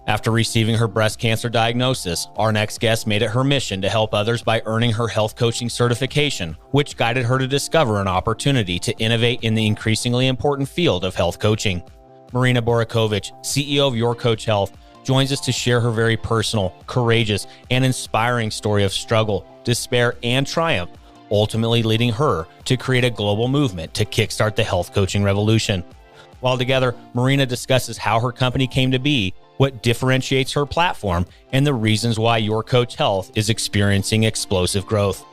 After receiving her breast cancer diagnosis, our next guest made it her mission to help others by earning her health coaching certification, which guided her to discover an opportunity to innovate in the increasingly important field of health coaching. Marina Borukhovich, CEO of Your Coach Health, joins us to share her very personal, courageous, and inspiring story of struggle, despair, and triumph, ultimately leading her to create a global movement to kickstart the health coaching revolution. While together, Marina discusses how her company came to be, what differentiates her platform, and the reasons why Your Coach Health is experiencing explosive growth.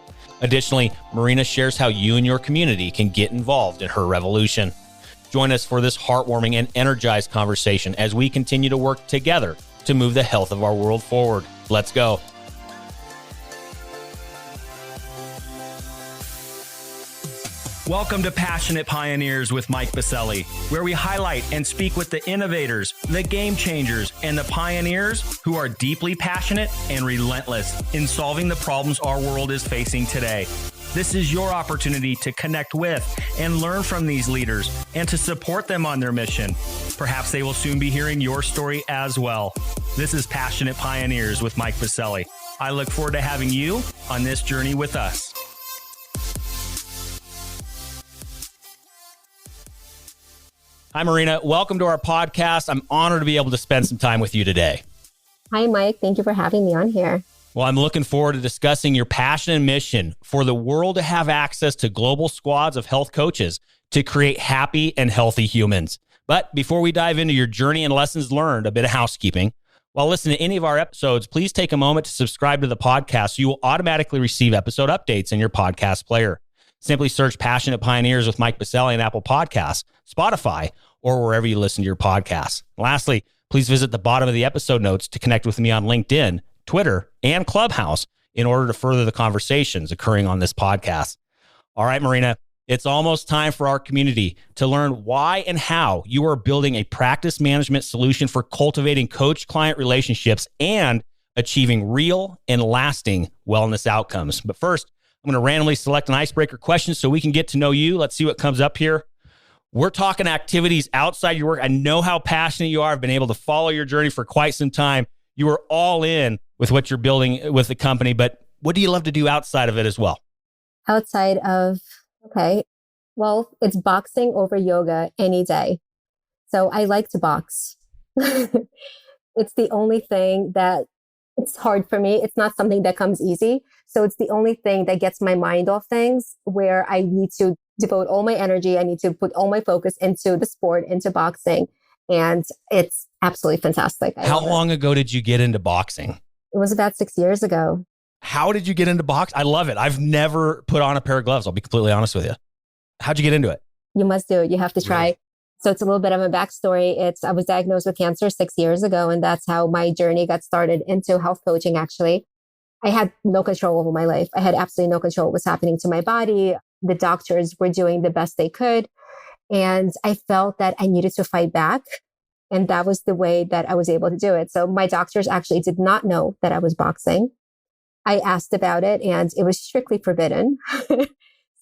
Additionally, Marina shares how you and your community can get involved in her revolution. Join us for this heartwarming and energized conversation as we continue to work together to move the health of our world forward. Let's go. Welcome to Passionate Pioneers with Mike Biselli, where we highlight and speak with the innovators, the game changers, and the pioneers who are deeply passionate and relentless in solving the problems our world is facing today. This is your opportunity to connect with and learn from these leaders and to support them on their mission. Perhaps they will soon be hearing your story as well. This is Passionate Pioneers with Mike Biselli. I look forward to having you on this journey with us. Hi, Marina. Welcome to our podcast. I'm honored to be able to spend some time with you today. Hi, Mike. Thank you for having me on here. Well, I'm looking forward to discussing your passion and mission for the world to have access to global squads of health coaches to create happy and healthy humans. But before we dive into your journey and lessons learned, a bit of housekeeping. While listening to any of our episodes, please take a moment to subscribe to the podcast so you will automatically receive episode updates in your podcast player. Simply search Passionate Pioneers with Mike Biselli on Apple Podcasts, Spotify, or wherever you listen to your podcasts. Lastly, please visit the bottom of the episode notes to connect with me on LinkedIn, Twitter, and Clubhouse in order to further the conversations occurring on this podcast. All right, Marina, it's almost time for our community to learn why and how you are building a practice management solution for cultivating coach-client relationships and achieving real and lasting wellness outcomes. But first, I'm going to randomly select an icebreaker question so we can get to know you. Let's see what comes up here. We're talking activities outside your work. I know how passionate you are. I've been able to follow your journey for quite some time. You are all in with what you're building with the company, but what do you love to do outside of it as well? Outside of, well, it's boxing over yoga any day. So I like to box. It's the only thing that it's hard for me. It's not something that comes easy. So it's the only thing that gets my mind off things where I need to devote all my energy. I need to put all my focus into the sport, into boxing. And it's absolutely fantastic. How long ago did you get into boxing? It was about 6 years ago. How did you get into boxing? I love it. I've never put on a pair of gloves. I'll be completely honest with you. How'd you get into it? You must do it. You have to try. Really? So it's a little bit of a backstory. I was diagnosed with cancer 6 years ago, and that's how my journey got started into health coaching, actually. I had no control over my life. I had absolutely no control what was happening to my body. The doctors were doing the best they could. And I felt that I needed to fight back. And that was the way that I was able to do it. So my doctors actually did not know that I was boxing. I asked about it and it was strictly forbidden.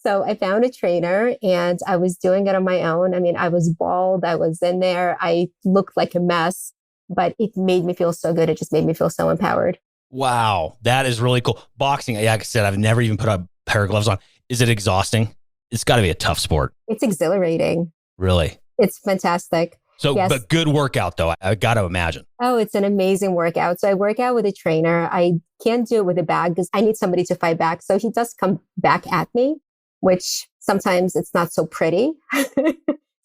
So I found a trainer and I was doing it on my own. I mean, I was bald. I was in there. I looked like a mess, but it made me feel so good. It just made me feel so empowered. Wow. That is really cool. Boxing, like I said, I've never even put a pair of gloves on. Is it exhausting? It's got to be a tough sport. It's exhilarating. Really? It's fantastic. So, yes. But good workout though, I got to imagine. Oh, it's an amazing workout. So I work out with a trainer. I can't do it with a bag because I need somebody to fight back. So he does come back at me, which sometimes it's not so pretty. So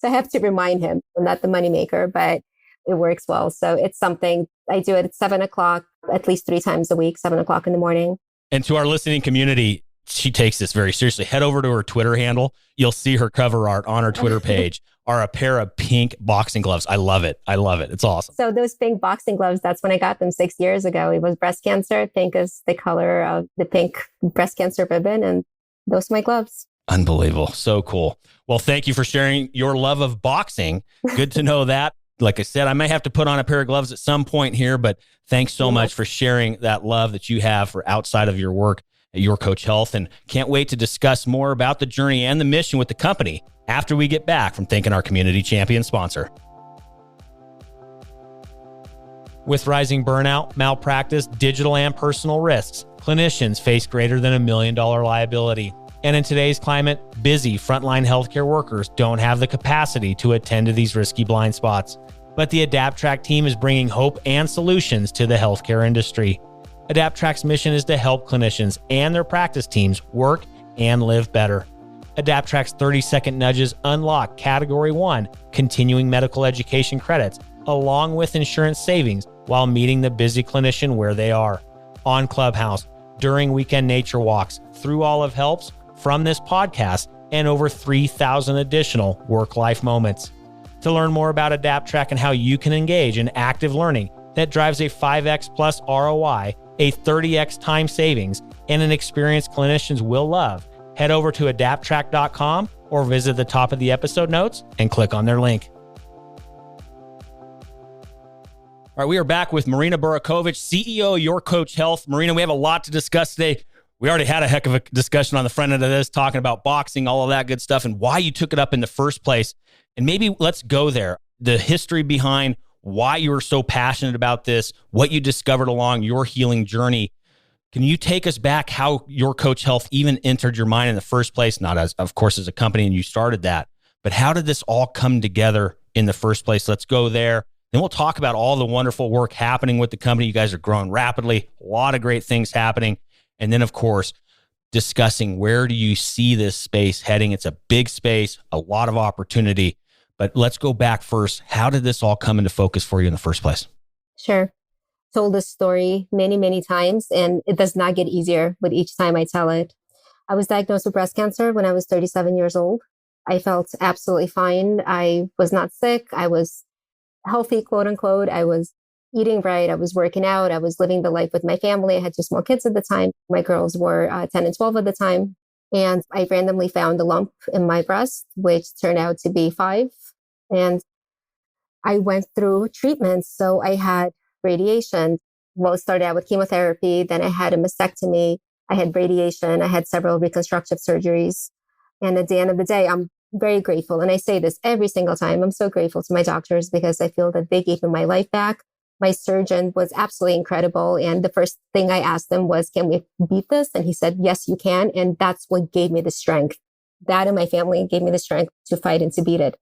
I have to remind him I'm not the moneymaker, but it works well. So it's something I do it at 7:00, at least 3 times a week, 7:00 in the morning. And to our listening community, she takes this very seriously. Head over to her Twitter handle. You'll see her cover art on her Twitter page are a pair of pink boxing gloves. I love it. I love it. It's awesome. So those pink boxing gloves, that's when I got them 6 years ago. It was breast cancer. Pink is the color of the pink breast cancer ribbon. And those are my gloves. Unbelievable. So cool. Well, thank you for sharing your love of boxing. Good to know that. Like I said, I may have to put on a pair of gloves at some point here, but thanks so much for sharing that love that you have for outside of your work at Your Coach Health. And can't wait to discuss more about the journey and the mission with the company after we get back from thanking our community champion sponsor. With rising burnout, malpractice, digital and personal risks, clinicians face greater than $1 million liability. And in today's climate, busy frontline healthcare workers don't have the capacity to attend to these risky blind spots. But the AdaptTrack team is bringing hope and solutions to the healthcare industry. AdaptTrack's mission is to help clinicians and their practice teams work and live better. AdaptTrack's 30-second nudges unlock Category 1 continuing medical education credits, along with insurance savings, while meeting the busy clinician where they are. On Clubhouse, during weekend nature walks, through Olive Helps, from this podcast, and over 3,000 additional work-life moments. To learn more about AdaptTrack and how you can engage in active learning that drives a 5x plus ROI, a 30x time savings, and an experience clinicians will love, head over to adapttrack.com or visit the top of the episode notes and click on their link. All right, we are back with Marina Borukhovich, CEO of Your Coach Health. Marina, we have a lot to discuss today. We already had a heck of a discussion on the front end of this, talking about boxing, all of that good stuff, and why you took it up in the first place. And maybe let's go there. The history behind why you were so passionate about this, what you discovered along your healing journey. Can you take us back how Your Coach Health even entered your mind in the first place? Not as, of course, as a company, and you started that, but how did this all come together in the first place? Let's go there. Then we'll talk about all the wonderful work happening with the company. You guys are growing rapidly, a lot of great things happening. And then, of course, discussing where do you see this space heading? It's a big space, a lot of opportunity. But let's go back first. How did this all come into focus for you in the first place? Sure. Told this story many, many times, and it does not get easier with each time I tell it. I was diagnosed with breast cancer when I was 37 years old. I felt absolutely fine. I was not sick. I was healthy, quote unquote. I was eating right. I was working out. I was living the life with my family. I had 2 small kids at the time. My girls were 10 and 12 at the time. And I randomly found a lump in my breast, which turned out to be 5. And I went through treatments. So I had radiation. Well, it started out with chemotherapy. Then I had a mastectomy. I had radiation. I had several reconstructive surgeries. And at the end of the day, I'm very grateful. And I say this every single time. I'm so grateful to my doctors because I feel that they gave me my life back. My surgeon was absolutely incredible. And the first thing I asked him was, can we beat this? And he said, yes, you can. And that's what gave me the strength. That and my family gave me the strength to fight and to beat it.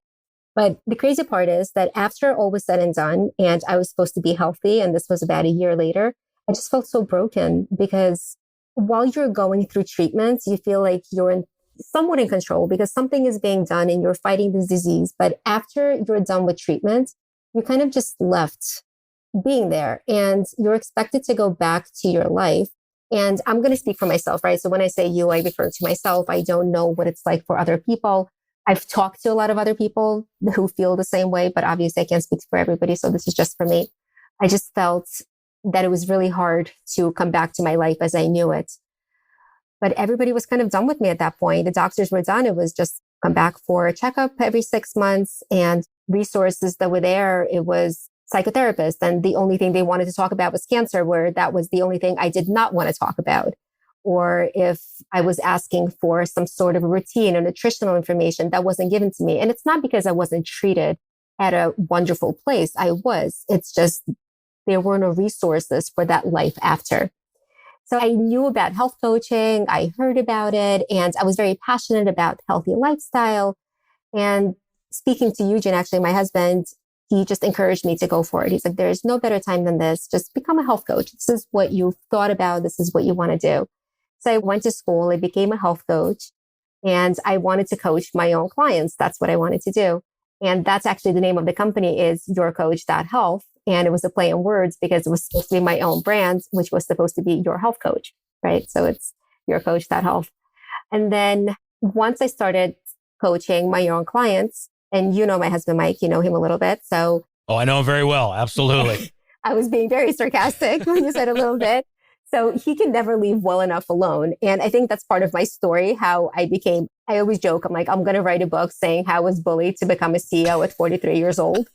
But the crazy part is that after all was said and done, and I was supposed to be healthy, and this was about a year later, I just felt so broken because while you're going through treatments, you feel like you're somewhat in control because something is being done and you're fighting this disease. But after you're done with treatment, you're kind of just left being there and you're expected to go back to your life. And I'm going to speak for myself, right? So when I say you, I refer to myself. I don't know what it's like for other people. I've talked to a lot of other people who feel the same way, but obviously I can't speak for everybody. So this is just for me. I just felt that it was really hard to come back to my life as I knew it. But everybody was kind of done with me at that point. The doctors were done. It was just come back for a checkup every 6 months and resources that were there. It was psychotherapists. And the only thing they wanted to talk about was cancer, where that was the only thing I did not want to talk about. Or if I was asking for some sort of a routine or nutritional information that wasn't given to me. And it's not because I wasn't treated at a wonderful place. I was. It's just there were no resources for that life after. So I knew about health coaching. I heard about it and I was very passionate about healthy lifestyle. And speaking to Eugene, actually, my husband, he just encouraged me to go for it. He's like, there's no better time than this. Just become a health coach. This is what you've thought about. This is what you want to do. So I went to school. I became a health coach and I wanted to coach my own clients. That's what I wanted to do. And that's actually the name of the company is yourcoach.health. And it was a play on words because it was supposed to be my own brand, which was supposed to be your health coach, right? So it's yourcoach.health. And then once I started coaching my own clients, and you know my husband, Mike, you know him a little bit. So I know him very well. Absolutely. I was being very sarcastic when you said a little bit. So he can never leave well enough alone. And I think that's part of my story, how I always joke, I'm like, I'm going to write a book saying how I was bullied to become a CEO at 43 years old.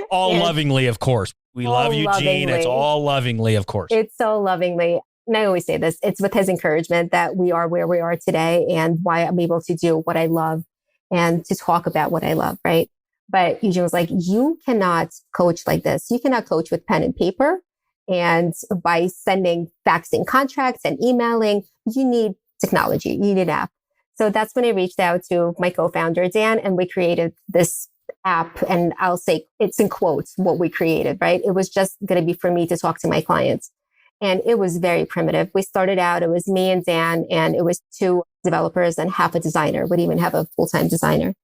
All lovingly, of course. We love you, Gene. It's all lovingly, of course. It's so lovingly. And I always say this, it's with his encouragement that we are where we are today and why I'm able to do what I love and to talk about what I love, right? But Eugene was like, you cannot coach like this. You cannot coach with pen and paper and by sending faxing contracts and emailing. You need technology. You need an app. So that's when I reached out to my co-founder, Dan, and we created this app. And I'll say it's in quotes what we created, right? It was just going to be for me to talk to my clients. And it was very primitive. We started out, it was me and Dan, and it was two developers and half a designer. We didn't even have a full-time designer.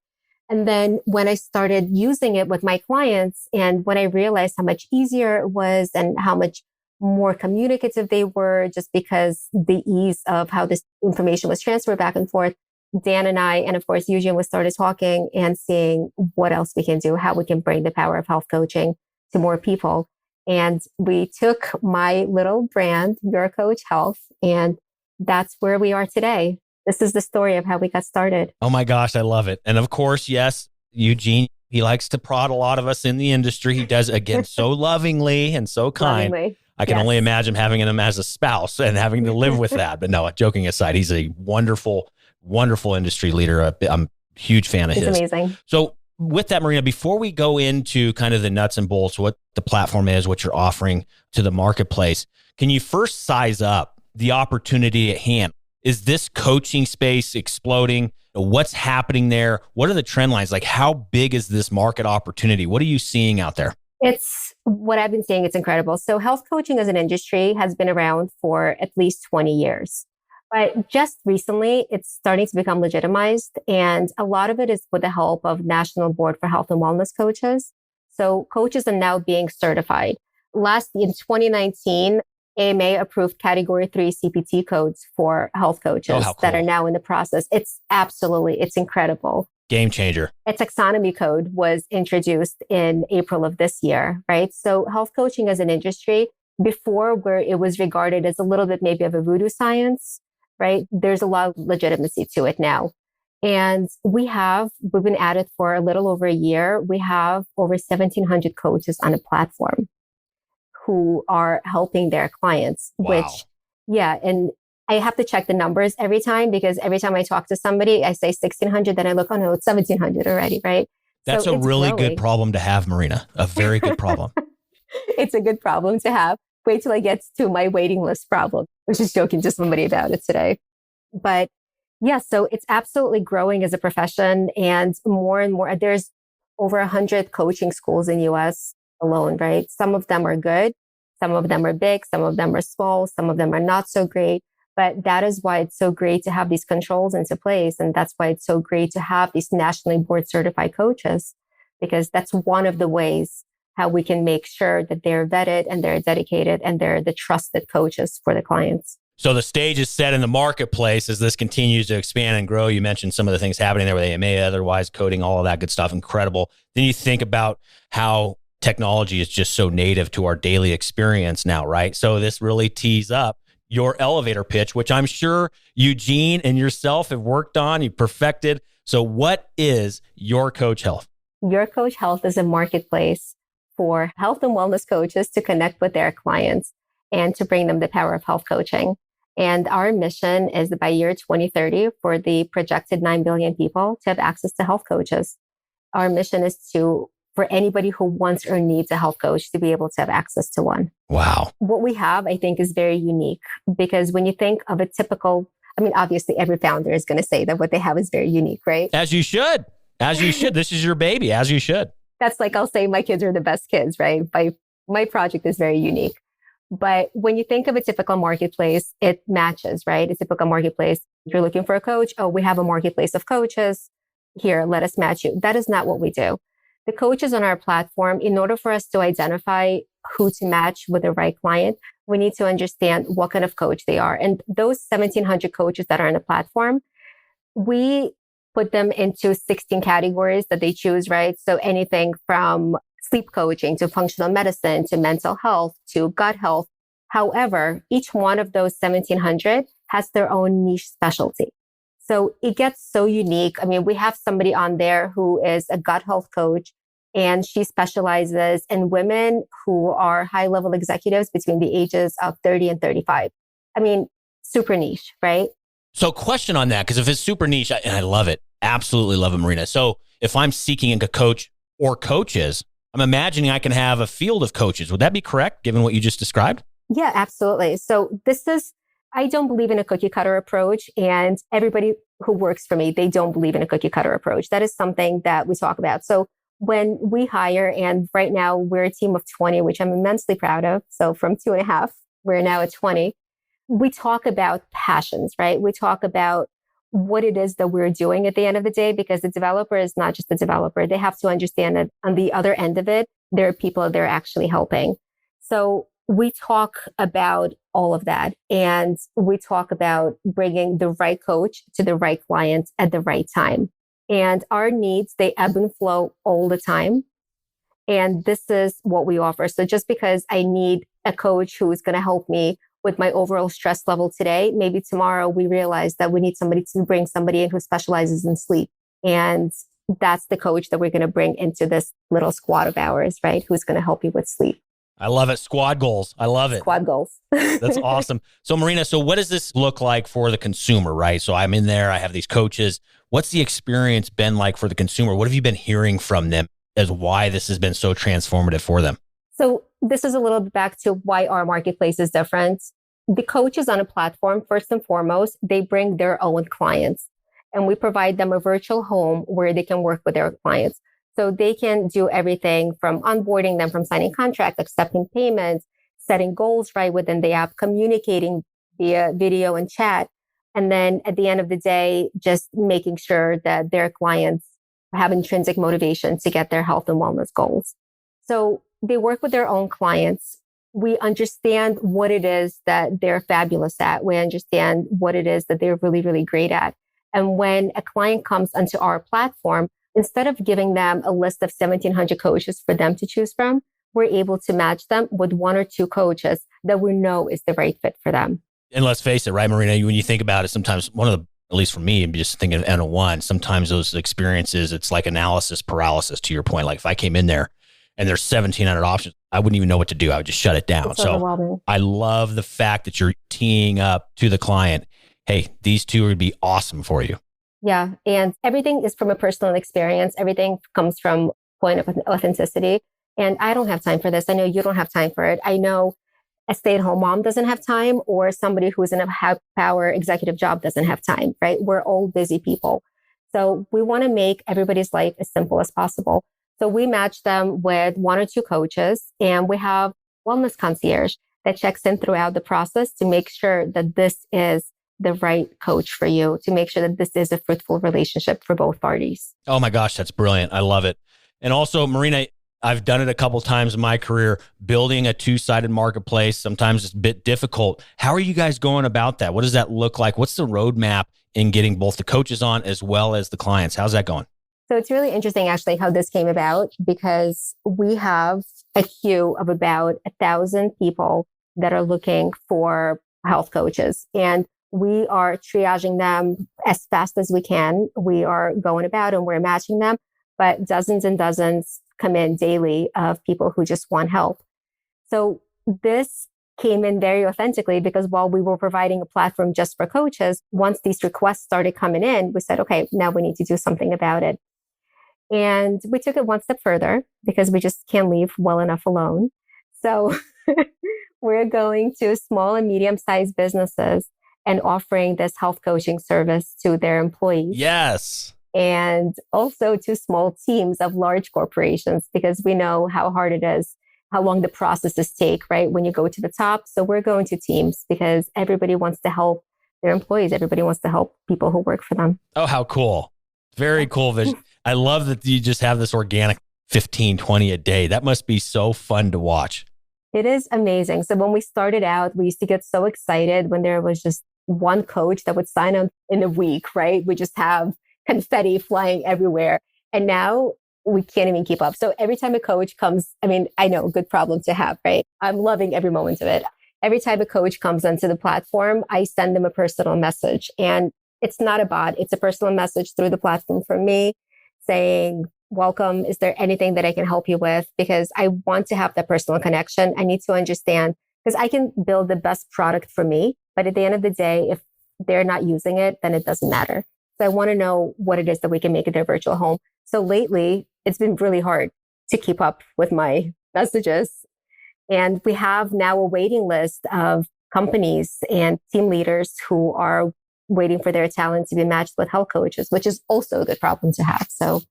And then when I started using it with my clients and when I realized how much easier it was and how much more communicative they were just because the ease of how this information was transferred back and forth, Dan and I, and of course, Eugene, we started talking and seeing what else we can do, how we can bring the power of health coaching to more people. And we took my little brand, Your Coach Health, and that's where we are today. This is the story of how we got started. Oh my gosh, I love it. And of course, yes, Eugene, he likes to prod a lot of us in the industry. He does, again, so lovingly and so kind. Lovingly. I can only imagine having him as a spouse and having to live with that. But no, joking aside, he's a wonderful, wonderful industry leader. I'm a huge fan of his. He's amazing. So with that, Marina, before we go into kind of the nuts and bolts, what the platform is, what you're offering to the marketplace, can you first size up the opportunity at hand? Is this coaching space exploding? What's happening there? What are the trend lines? Like, how big is this market opportunity? What are you seeing out there? It's what I've been seeing. It's incredible. So health coaching as an industry has been around for at least 20 years. But just recently, it's starting to become legitimized. And a lot of it is with the help of National Board for Health and Wellness Coaches. So coaches are now being certified. In 2019, AMA approved Category 3 CPT codes for health coaches that are now in the process. It's incredible. Game changer. A taxonomy code was introduced in April of this year, right? So health coaching as an industry, before where it was regarded as a little bit maybe of a voodoo science, right? There's a lot of legitimacy to it now. And we've been at it for a little over a year. We have over 1,700 coaches on a platform who are helping their clients, and I have to check the numbers every time because every time I talk to somebody, I say 1,600, then I look, oh no, it's 1,700 already, right? That's a really good problem to have, Marina. A very good problem. It's a good problem to have. Wait till I get to my waiting list problem. I was just joking to somebody about it today. But yeah, so it's absolutely growing as a profession and more. There's over 100 coaching schools in US alone, right? Some of them are good. Some of them are big. Some of them are small. Some of them are not so great. But that is why it's so great to have these controls into place. And that's why it's so great to have these nationally board certified coaches, because that's one of the ways how we can make sure that they're vetted and they're dedicated and they're the trusted coaches for the clients. So the stage is set in the marketplace as this continues to expand and grow. You mentioned some of the things happening there with AMA, otherwise coding, all of that good stuff. Incredible. Then you think about how technology is just so native to our daily experience now, right? So this really tees up your elevator pitch, which I'm sure Eugene and yourself have worked on, you perfected. So what is Your Coach Health? Your Coach Health is a marketplace for health and wellness coaches to connect with their clients and to bring them the power of health coaching. And our mission is that by year 2030, for the projected 9 billion people to have access to health coaches. Our mission is for anybody who wants or needs a health coach to be able to have access to one. Wow. What we have, I think, is very unique because when you think of a typical, obviously every founder is going to say that what they have is very unique, right? As you should. This is your baby, as you should. That's like, I'll say my kids are the best kids, right? My project is very unique. But when you think of a typical marketplace, it matches, right? A typical marketplace, you're looking for a coach. Oh, we have a marketplace of coaches. Here, let us match you. That is not what we do. The coaches on our platform, in order for us to identify who to match with the right client, we need to understand what kind of coach they are. And those 1,700 coaches that are on the platform, we put them into 16 categories that they choose, right? So anything from sleep coaching to functional medicine to mental health to gut health. However, each one of those 1,700 has their own niche specialty. So it gets so unique. We have somebody on there who is a gut health coach, and she specializes in women who are high-level executives between the ages of 30 and 35. Super niche, right? So question on that, because if it's super niche, and I love it, absolutely love it, Marina. So if I'm seeking a coach or coaches, I'm imagining I can have a field of coaches. Would that be correct, given what you just described? Yeah, absolutely. So I don't believe in a cookie cutter approach, and everybody who works for me, they don't believe in a cookie cutter approach. That is something that we talk about. So when we hire, and right now we're a team of 20, which I'm immensely proud of. So from 2.5, we're now at 20. We talk about passions, right? We talk about what it is that we're doing at the end of the day, because the developer is not just the developer. They have to understand that on the other end of it, there are people they're actually helping. So we talk about all of that, and we talk about bringing the right coach to the right client at the right time. And our needs, they ebb and flow all the time. And this is what we offer. So just because I need a coach who is going to help me with my overall stress level today, maybe tomorrow we realize that we need somebody to bring somebody in who specializes in sleep. And that's the coach that we're going to bring into this little squad of ours, right? Who's going to help you with sleep. I love it. Squad goals. I love it. Squad goals. That's awesome. So Marina, so what does this look like for the consumer, right? So I'm in there, I have these coaches. What's the experience been like for the consumer? What have you been hearing from them as why this has been so transformative for them? So this is a little bit back to why our marketplace is different. The coaches on a platform, first and foremost, they bring their own clients, and we provide them a virtual home where they can work with their clients. So they can do everything from onboarding them, from signing contracts, accepting payments, setting goals right within the app, communicating via video and chat. And then at the end of the day, just making sure that their clients have intrinsic motivation to get their health and wellness goals. So they work with their own clients. We understand what it is that they're fabulous at. We understand what it is that they're really, really great at. And when a client comes onto our platform, instead of giving them a list of 1,700 coaches for them to choose from, we're able to match them with 1 or 2 coaches that we know is the right fit for them. And let's face it, right, Marina, when you think about it, sometimes at least for me, I'm just thinking of N01, sometimes those experiences, it's like analysis paralysis, to your point. Like if I came in there and there's 1,700 options, I wouldn't even know what to do. I would just shut it down. So I love the fact that you're teeing up to the client. Hey, these two would be awesome for you. Yeah. And everything is from a personal experience. Everything comes from point of authenticity. And I don't have time for this. I know you don't have time for it. I know a stay-at-home mom doesn't have time, or somebody who's in a high-power executive job doesn't have time, right? We're all busy people. So we want to make everybody's life as simple as possible. So we match them with 1 or 2 coaches, and we have wellness concierge that checks in throughout the process to make sure that this is the right coach for you, to make sure that this is a fruitful relationship for both parties. Oh my gosh, that's brilliant. I love it. And also, Marina, I've done it a couple times in my career, building a 2-sided marketplace. Sometimes it's a bit difficult. How are you guys going about that? What does that look like? What's the roadmap in getting both the coaches on as well as the clients? How's that going? So it's really interesting, actually, how this came about, because we have a queue of about 1,000 people that are looking for health coaches. And we are triaging them as fast as we can. We are going about and we're matching them, but dozens and dozens come in daily of people who just want help. So this came in very authentically, because while we were providing a platform just for coaches, once these requests started coming in, we said, okay, now we need to do something about it. And we took it one step further, because we just can't leave well enough alone. So we're going to small and medium-sized businesses and offering this health coaching service to their employees. Yes. And also to small teams of large corporations, because we know how hard it is, how long the processes take, right? When you go to the top. So we're going to teams, because everybody wants to help their employees. Everybody wants to help people who work for them. Oh, how cool. Very cool vision. I love that you just have this organic 15, 20 a day. That must be so fun to watch. It is amazing. So when we started out, we used to get so excited when there was just one coach that would sign up in a week, right? We just have confetti flying everywhere. And now we can't even keep up. So every time a coach comes, I know, good problem to have, right? I'm loving every moment of it. Every time a coach comes onto the platform, I send them a personal message. And it's not a bot. It's a personal message through the platform from me saying, welcome. Is there anything that I can help you with? Because I want to have that personal connection. I need to understand, because I can build the best product for me. But at the end of the day, if they're not using it, then it doesn't matter. So I want to know what it is that we can make in their virtual home. So lately, it's been really hard to keep up with my messages. And we have now a waiting list of companies and team leaders who are waiting for their talent to be matched with health coaches, which is also a good problem to have. So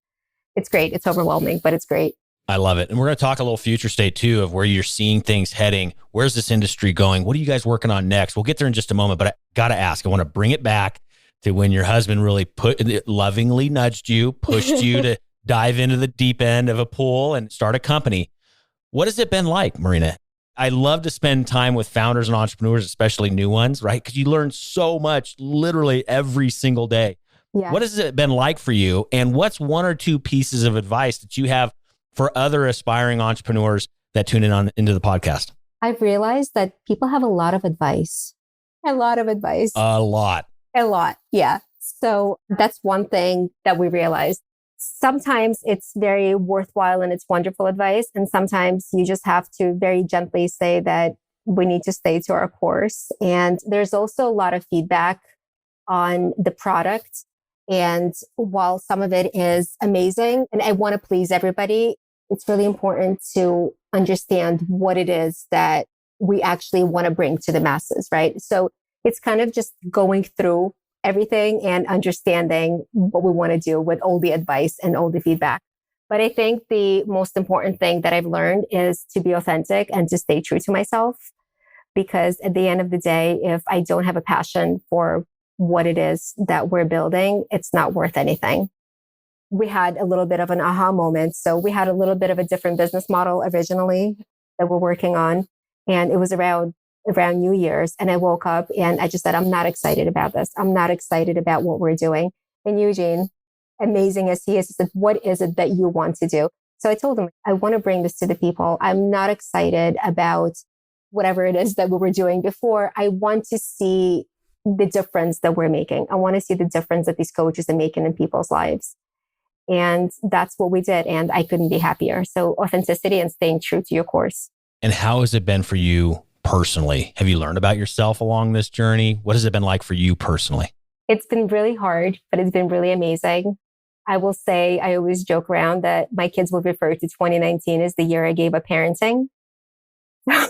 it's great. It's overwhelming, but it's great. I love it. And we're going to talk a little future state too of where you're seeing things heading. Where's this industry going? What are you guys working on next? We'll get there in just a moment, but I got to ask, I want to bring it back to when your husband really lovingly nudged you, pushed you to dive into the deep end of a pool and start a company. What has it been like, Marina? I love to spend time with founders and entrepreneurs, especially new ones, right? Because you learn so much literally every single day. Yeah. What has it been like for you? And what's one or two pieces of advice that you have for other aspiring entrepreneurs that tune into the podcast? I've realized that people have a lot of advice. A lot of advice. A lot. Yeah. So that's one thing that we realized. Sometimes it's very worthwhile and it's wonderful advice. And sometimes you just have to very gently say that we need to stay to our course. And there's also a lot of feedback on the product. And while some of it is amazing and I want to please everybody, it's really important to understand what it is that we actually want to bring to the masses, right? So it's kind of just going through everything and understanding what we want to do with all the advice and all the feedback. But I think the most important thing that I've learned is to be authentic and to stay true to myself. Because at the end of the day, if I don't have a passion for what it is that we're building, it's not worth anything. We had a little bit of an aha moment. So we had a little bit of a different business model originally that we're working on. And it was around New Year's. And I woke up and I just said, I'm not excited about this. I'm not excited about what we're doing. And Eugene, amazing as he is, said, what is it that you want to do? So I told him, I want to bring this to the people. I'm not excited about whatever it is that we were doing before. I want to see the difference that we're making. I want to see the difference that these coaches are making in people's lives. And that's what we did. And I couldn't be happier. So authenticity and staying true to your course. And how has it been for you personally? Have you learned about yourself along this journey? What has it been like for you personally? It's been really hard, but it's been really amazing. I will say, I always joke around that my kids will refer to 2019 as the year I gave up parenting. They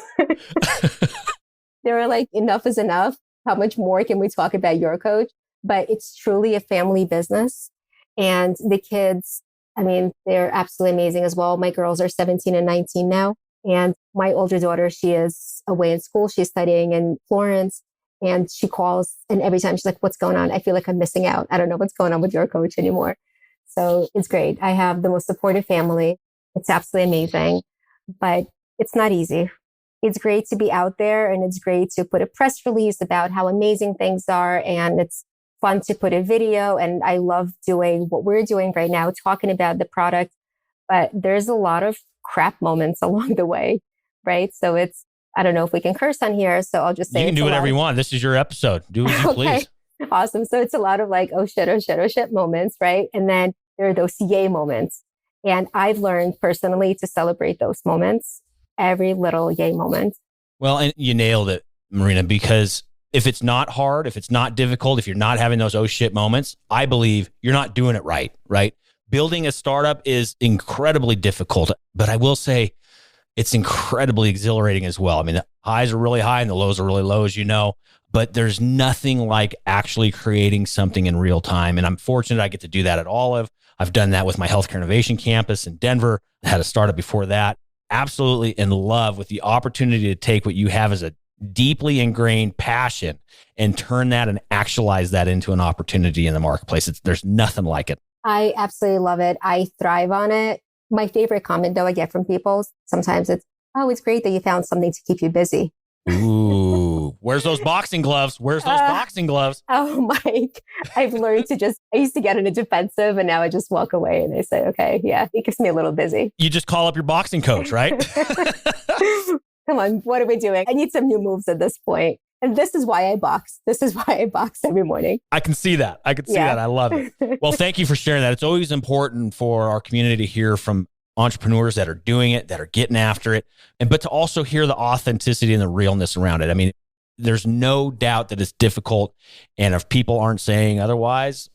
were like, enough is enough. How much more can we talk about your coach? But it's truly a family business. And the kids, I mean, they're absolutely amazing as well. My girls are 17 and 19 now. And my older daughter, she is away in school. She's studying in Florence. And she calls, and every time she's like, what's going on? I feel like I'm missing out. I don't know what's going on with your coach anymore. So it's great. I have the most supportive family. It's absolutely amazing, but it's not easy. It's great to be out there and it's great to put a press release about how amazing things are. And it's fun to put a video. And I love doing what we're doing right now, talking about the product, but there's a lot of crap moments along the way, right? So it's, I don't know if we can curse on here. So I'll just say you can do whatever you want. This is your episode. Do as you please. Awesome. So it's a lot of like, oh shit moments, right? And then there are those yay moments. And I've learned personally to celebrate those moments, every little yay moment. Well, and you nailed it, Marina, because if it's not hard, if it's not difficult, if you're not having those oh shit moments, I believe you're not doing it right, right? Building a startup is incredibly difficult, but I will say it's incredibly exhilarating as well. I mean, the highs are really high and the lows are really low, as you know, but there's nothing like actually creating something in real time. And I'm fortunate I get to do that at Olive. I've done that with my healthcare innovation campus in Denver. I had a startup before that. Absolutely in love with the opportunity to take what you have as a deeply ingrained passion and turn that and actualize that into an opportunity in the marketplace. There's nothing like it. I absolutely love it. I thrive on it. My favorite comment though I get from people, sometimes it's, oh, it's great that you found something to keep you busy. Ooh, where's those boxing gloves? Where's those boxing gloves? Oh, Mike, I've learned to I used to get in a defensive and now I just walk away and I say, okay, yeah, it keeps me a little busy. You just call up your boxing coach, right? Come on, what are we doing? I need some new moves at this point. And this is why I box. This is why I box every morning. I can see that. I love it. Well, thank you for sharing that. It's always important for our community to hear from entrepreneurs that are doing it, that are getting after it, but to also hear the authenticity and the realness around it. I mean, There's no doubt that it's difficult. And if people aren't saying otherwise,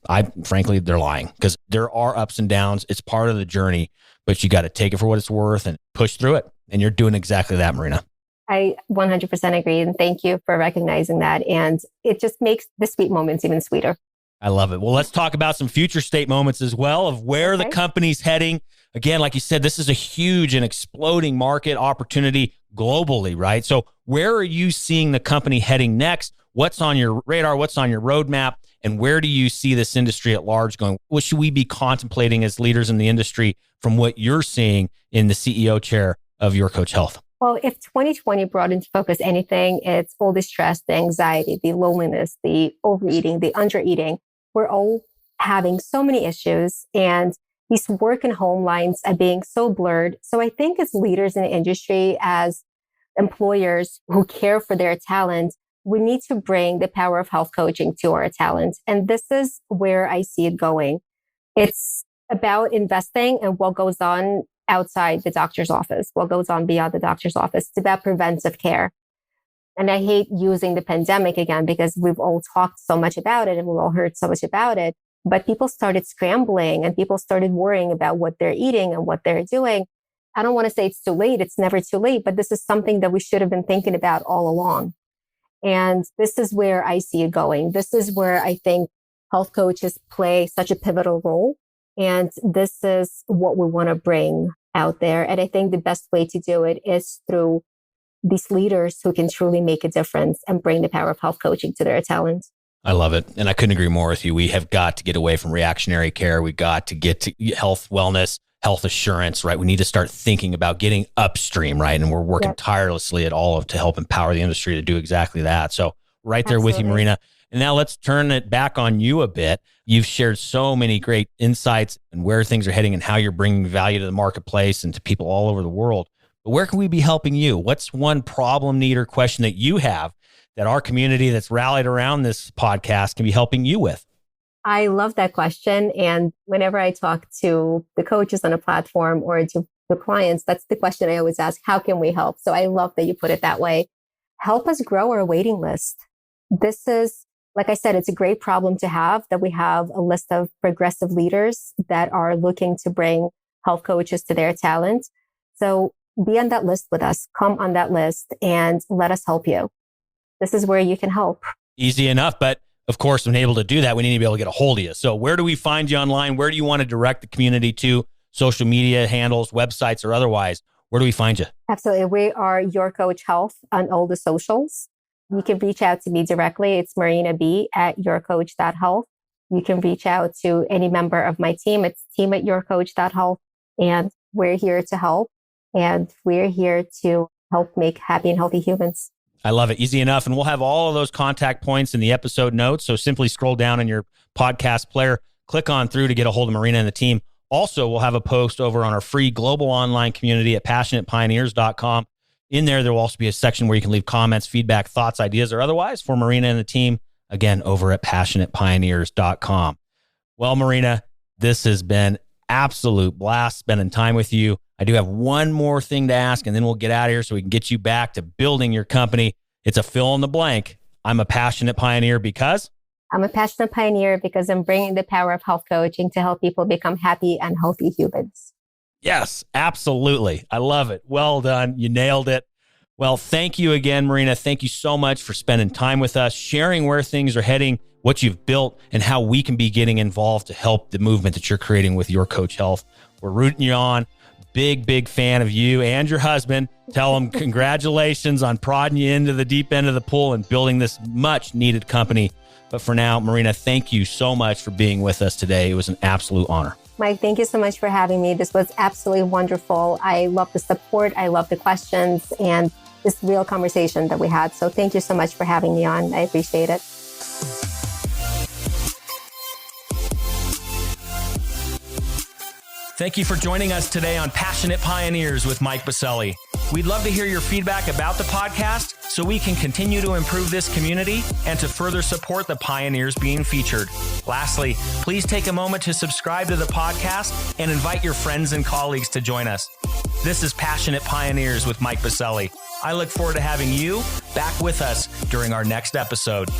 frankly, they're lying, because there are ups and downs. It's part of the journey, but you got to take it for what it's worth and push through it. And you're doing exactly that, Marina. I 100% agree. And thank you for recognizing that. And it just makes the sweet moments even sweeter. I love it. Well, let's talk about some future state moments as well of where the company's heading. Again, like you said, this is a huge and exploding market opportunity globally, right? So where are you seeing the company heading next? What's on your radar? What's on your roadmap? And where do you see this industry at large going? What should we be contemplating as leaders in the industry from what you're seeing in the CEO chair of Your Coach Health? Well, if 2020 brought into focus anything, it's all the stress, the anxiety, the loneliness, the overeating, the undereating. We're all having so many issues, and these work and home lines are being so blurred. So I think as leaders in the industry, as employers who care for their talent, we need to bring the power of health coaching to our talent. And this is where I see it going. It's about investing in what goes on outside the doctor's office, what goes on beyond the doctor's office. It's about preventive care. And I hate using the pandemic again, because we've all talked so much about it and we've all heard so much about it. But people started scrambling and people started worrying about what they're eating and what they're doing. I don't want to say it's too late. It's never too late, but this is something that we should have been thinking about all along. And this is where I see it going. This is where I think health coaches play such a pivotal role. And this is what we want to bring out there. And I think the best way to do it is through these leaders who can truly make a difference and bring the power of health coaching to their talent. I love it. And I couldn't agree more with you. We have got to get away from reactionary care. We got to get to health, wellness, health assurance, right? We need to start thinking about getting upstream, right? And we're working tirelessly at all of to help empower the industry to do exactly that. So right there with you, Marina. And now let's turn it back on you a bit. You've shared so many great insights and where things are heading and how you're bringing value to the marketplace and to people all over the world. But where can we be helping you? What's one problem, need, or question that you have that our community that's rallied around this podcast can be helping you with? I love that question. And whenever I talk to the coaches on a platform or to the clients, that's the question I always ask: how can we help? So I love that you put it that way. Help us grow our waiting list. This is, like I said, it's a great problem to have, that we have a list of progressive leaders that are looking to bring health coaches to their talent. So be on that list with us. Come on that list and let us help you. This is where you can help. Easy enough. But of course, when able to do that, we need to be able to get a hold of you. So where do we find you online? Where do you want to direct the community to? Social media handles, websites, or otherwise? Where do we find you? Absolutely. We are Your Coach Health on all the socials. You can reach out to me directly. It's Marina B at yourcoach.health. You can reach out to any member of my team. It's team@yourcoach.health. And we're here to help. And we're here to help make happy and healthy humans. I love it. Easy enough. And we'll have all of those contact points in the episode notes. So simply scroll down in your podcast player, click on through to get a hold of Marina and the team. Also, we'll have a post over on our free global online community at passionatepioneers.com. In there will also be a section where you can leave comments, feedback, thoughts, ideas, or otherwise for Marina and the team. Again, over at passionatepioneers.com. Well, Marina, this has been absolute blast spending time with you. I do have one more thing to ask, and then we'll get out of here so we can get you back to building your company. It's a fill in the blank. I'm a passionate pioneer because? I'm a passionate pioneer because I'm bringing the power of health coaching to help people become happy and healthy humans. Yes, absolutely. I love it. Well done. You nailed it. Well, thank you again, Marina. Thank you so much for spending time with us, sharing where things are heading, what you've built, and how we can be getting involved to help the movement that you're creating with Your Coach Health. We're rooting you on. Big fan of you and your husband. Tell them congratulations on prodding you into the deep end of the pool and building this much needed company. But for now, Marina, thank you so much for being with us today. It was an absolute honor. Mike, thank you so much for having me. This was absolutely wonderful. I love the support. I love the questions and this real conversation that we had. So thank you so much for having me on. I appreciate it. Thank you for joining us today on Passionate Pioneers with Mike Biselli. We'd love to hear your feedback about the podcast so we can continue to improve this community and to further support the pioneers being featured. Lastly, please take a moment to subscribe to the podcast and invite your friends and colleagues to join us. This is Passionate Pioneers with Mike Biselli. I look forward to having you back with us during our next episode.